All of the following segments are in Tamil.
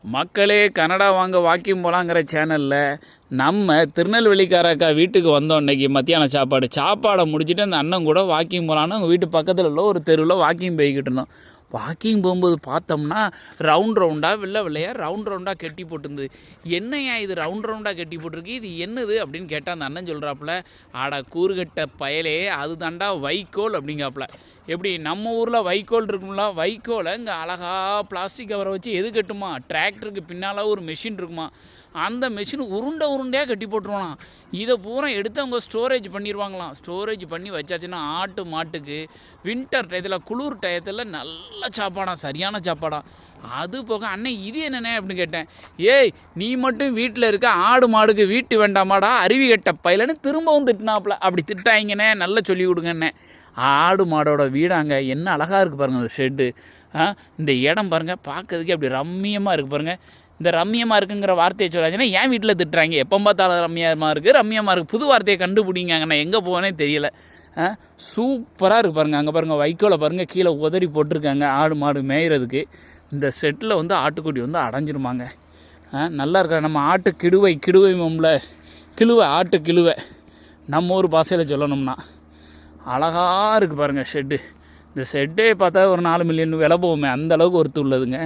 மக்களே, கனடா வாங்க வாக்கிங் போகலாங்கிற சேனலில் நம்ம திருநெல்வேலிக்காரக்கா வீட்டுக்கு வந்தோம். இன்றைக்கி மத்தியானம் சாப்பாடை முடிச்சுட்டு அந்த அண்ணன் கூட வாக்கிங் போகலான்னு அவங்க வீட்டு பக்கத்தில் உள்ள ஒரு தெருவில் வாக்கிங் போய்கிட்டு இருந்தோம். வாக்கிங் போகும்போது பார்த்தோம்னா ரவுண்டாக ரவுண்டாக கட்டி போட்டுருந்து. என்னையா இது ரவுண்டாக கட்டி போட்டிருக்கு, இது என்னது அப்படின்னு கேட்டால் அந்த அண்ணன் சொல்கிறாப்புல, ஆடா கூறுகட்ட பயலே, அது தாண்டா வைக்கோல் அப்படிங்காப்புல. எப்படி நம்ம ஊரில் வைக்கோல் இருக்குங்களா, வைக்கோலை இங்கே அழகாக பிளாஸ்டிக் கவரை வச்சு எது கட்டுமா, டிராக்டருக்கு பின்னால் ஒரு மெஷின் இருக்குமா, அந்த மெஷின் உருண்டையாக கட்டி போட்டுருவானா. இதை பூரா எடுத்து அவங்க ஸ்டோரேஜ் பண்ணிடுவாங்களாம். ஸ்டோரேஜ் பண்ணி வச்சாச்சுன்னா ஆட்டு மாட்டுக்கு வின்டர் டயத்தில், குளிர் டயத்தில் நல்ல சாப்பாடாம், சரியான சாப்பாடாம். அது போக அண்ணன் இது என்னண்ணே அப்படின்னு கேட்டேன். ஏய், நீ மட்டும் வீட்டில் இருக்க, ஆடு மாடுக்கு வீட்டு வேண்டாமாடா அருவி கட்ட பயிலன்னு திரும்பவும் திட்டினாப்புல. அப்படி திட்டாங்கண்ணே, நல்லா சொல்லி கொடுங்கண்ணே. ஆடு மாடோட வீடாங்க, என்ன அழகாக இருக்குது பாருங்கள் அந்த ஷெட்டு. இந்த இடம் பாருங்கள், பார்க்கறதுக்கே அப்படி ரம்மியமாக இருக்குது பாருங்கள். இந்த ரம்மியமாக இருக்குங்கிற வார்த்தையை சொல்லாச்சுன்னா ஏன் வீட்டில் திட்டுறாங்க, எப்போ பார்த்தாலும் ரம்மியமாக இருக்குது. புது வார்த்தையை கண்டுபிடிங்காங்கண்ணா, எங்கே போவேனே தெரியல. சூப்பராக இருக்குது பாருங்கள். அங்கே பாருங்கள், வைக்கோலை பாருங்கள் கீழே உதறி போட்டிருக்காங்க ஆடு மாடு மேய்கிறதுக்கு. இந்த செட்டில் வந்து ஆட்டுக்குட்டி வந்து அடைஞ்சிருமாங்க. நல்லா இருக்கா. நம்ம ஆட்டு கிடுவை மம்ல கிழுவை, ஆட்டு கிழுவை நம்ம ஊர் பாஷையில் சொல்லணும்னா. அழகாக இருக்குது பாருங்கள் ஷெட்டு. இந்த ஷெட்டே பார்த்தா ஒரு 4 மில்லியன் விலை போவோமே, அந்தளவுக்கு ஒருத்து உள்ளதுங்க.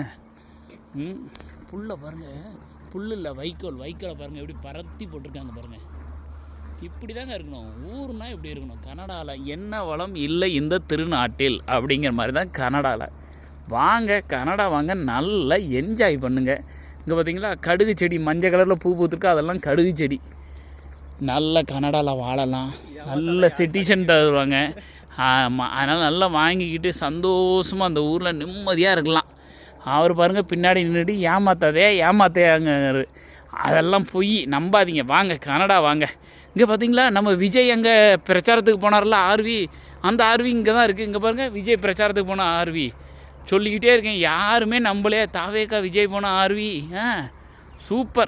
புல்லை பாருங்கள், புல் இல்லை வைக்கோலை பாருங்கள் எப்படி பரத்தி போட்டிருக்காங்க பாருங்கள். இப்படி தாங்க இருக்கணும், ஊர்னால் இப்படி இருக்கணும். கனடாவில் என்ன வளம் இல்லை இந்த திருநாட்டில் அப்படிங்கிற மாதிரி தான் கனடாவில். வாங்க, கனடா வாங்க, நல்லா என்ஜாய் பண்ணுங்கள். இங்கே பார்த்தீங்களா கடுகு செடி, மஞ்சள் கலரில் பூ பூத்துருக்கு, அதெல்லாம் கடுகு செடி. நல்ல கனடாவில் வாழலாம், நல்ல சிட்டிசன் தருவாங்க. ஆமாம், அதனால் நல்லா வாங்கிக்கிட்டு சந்தோஷமாக அந்த ஊரில் நிம்மதியாக இருக்கலாம். அவர் பாருங்கள் பின்னாடி நின்றுட்டு ஏமாத்தையாங்க, அதெல்லாம் பொய், நம்பாதீங்க. வாங்க, கனடா வாங்க. இங்கே பார்த்தீங்களா நம்ம விஜய் அங்கே பிரச்சாரத்துக்கு போனார்ல ஆர்வி, அந்த ஆர்வி இங்கே தான் இருக்குது. இங்கே பாருங்கள், விஜய் பிரச்சாரத்துக்கு போன ஆர்வி. சொல்லிக்கிட்டே இருக்கேன், யாருமே நம்பலையே தாவேக்கா விஜய் போன ஆர்வி. சூப்பர்.